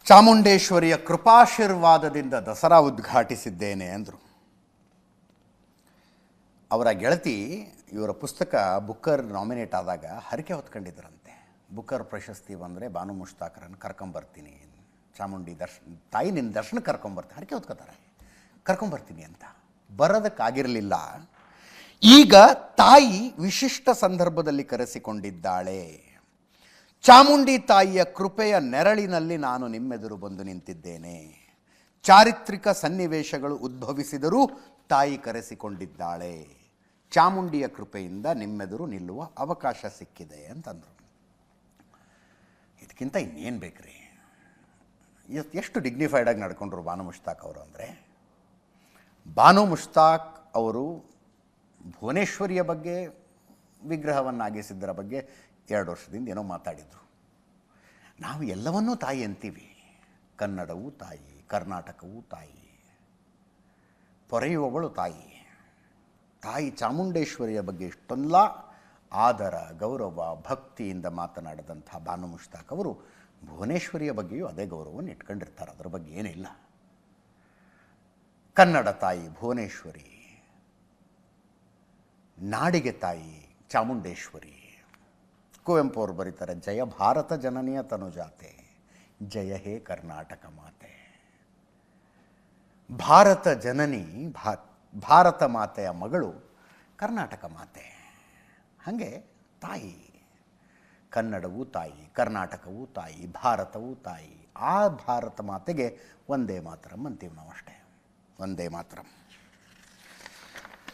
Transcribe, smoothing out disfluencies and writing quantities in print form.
ಚಾಮುಂಡೇಶ್ವರಿಯ ಕೃಪಾಶೀರ್ವಾದದಿಂದ ದಸರಾ ಉದ್ಘಾಟಿಸಿದ್ದೇನೆ ಅಂದರು. ಅವರ ಗೆಳತಿ ಇವರ ಪುಸ್ತಕ ಬುಕ್ಕರ್ ನಾಮಿನೇಟ್ ಆದಾಗ ಹರಕೆ ಹೊತ್ಕೊಂಡಿದ್ದರಂತೆ. ಬುಕ್ಕರ್ ಪ್ರಶಸ್ತಿ ಬಂದರೆ ಬಾನು ಮುಷ್ತಾಕರನ್ನು ಕರ್ಕೊಂಬರ್ತೀನಿ, ಚಾಮುಂಡಿ ತಾಯಿ ನಿನ್ನ ದರ್ಶನ ಕರ್ಕೊಂಬರ್ತೀನಿ, ಹರಕೆ ಹೊತ್ಕೋತಾರೆ, ಕರ್ಕೊಂಬರ್ತೀನಿ ಅಂತ. ಬರೋದಕ್ಕಾಗಿರಲಿಲ್ಲ. ಈಗ ತಾಯಿ ವಿಶಿಷ್ಟ ಸಂದರ್ಭದಲ್ಲಿ ಕರೆಸಿಕೊಂಡಿದ್ದಾಳೆ. ಚಾಮುಂಡಿ ತಾಯಿಯ ಕೃಪೆಯ ನೆರಳಿನಲ್ಲಿ ನಾನು ನಿಮ್ಮೆದುರು ಬಂದು ನಿಂತಿದ್ದೇನೆ. ಚಾರಿತ್ರಿಕ ಸನ್ನಿವೇಶಗಳು ಉದ್ಭವಿಸಿದರೂ ತಾಯಿ ಕರೆಸಿಕೊಂಡಿದ್ದಾಳೆ. ಚಾಮುಂಡಿಯ ಕೃಪೆಯಿಂದ ನಿಮ್ಮೆದುರು ನಿಲ್ಲುವ ಅವಕಾಶ ಸಿಕ್ಕಿದೆ ಅಂತಂದರು. ಇದಕ್ಕಿಂತ ಇನ್ನೇನು ಬೇಕ್ರಿ? ಎಷ್ಟು ಡಿಗ್ನಿಫೈಡಾಗಿ ನಡ್ಕೊಂಡ್ರು ಬಾನು ಮುಷ್ತಾಕ್ ಅವರು ಅಂದರೆ. ಬಾನು ಮುಷ್ತಾಕ್ ಅವರು ಭುವನೇಶ್ವರಿಯ ಬಗ್ಗೆ, ವಿಗ್ರಹವನ್ನಾಗಿಸಿದ್ದರ ಬಗ್ಗೆ 2 ವರ್ಷದಿಂದ ಏನೋ ಮಾತಾಡಿದರು. ನಾವು ಎಲ್ಲವನ್ನೂ ತಾಯಿ ಅಂತೀವಿ. ಕನ್ನಡವೂ ತಾಯಿ, ಕರ್ನಾಟಕವೂ ತಾಯಿ, ಪೊರೆಯುವವಳು ತಾಯಿ. ತಾಯಿ ಚಾಮುಂಡೇಶ್ವರಿಯ ಬಗ್ಗೆ ಇಷ್ಟೊಂದೆಲ್ಲ ಆದರ, ಗೌರವ, ಭಕ್ತಿಯಿಂದ ಮಾತನಾಡಿದಂಥ ಬಾನು ಮುಷ್ತಾಕ್ ಅವರು ಭುವನೇಶ್ವರಿಯ ಬಗ್ಗೆಯೂ ಅದೇ ಗೌರವವನ್ನು ಇಟ್ಕೊಂಡಿರ್ತಾರೆ. ಅದರ ಬಗ್ಗೆ ಏನಿಲ್ಲ. ಕನ್ನಡ ತಾಯಿ ಭುವನೇಶ್ವರಿ, ನಾಡಿಗೆ ತಾಯಿ ಚಾಮುಂಡೇಶ್ವರಿ. ಕುವೆಂಪು ಅವರು ಬರೀತಾರೆ, ಜಯ ಭಾರತ ಜನನಿಯ ತನುಜಾತೆ, ಜಯ ಹೇ ಕರ್ನಾಟಕ ಮಾತೆ. ಭಾರತ ಜನನಿ, ಭಾರತ ಮಾತೆಯ ಮಗಳು ಕರ್ನಾಟಕ ಮಾತೆ. ಹಾಗೆ ತಾಯಿ, ಕನ್ನಡವೂ ತಾಯಿ, ಕರ್ನಾಟಕವೂ ತಾಯಿ, ಭಾರತವೂ ತಾಯಿ. ಆ ಭಾರತ ಮಾತೆಗೆ ವಂದೇ ಮಾತರಂ ಅಂತೀವಿ ನಾವು ಅಷ್ಟೇ. ವಂದೇ ಮಾತರಂ.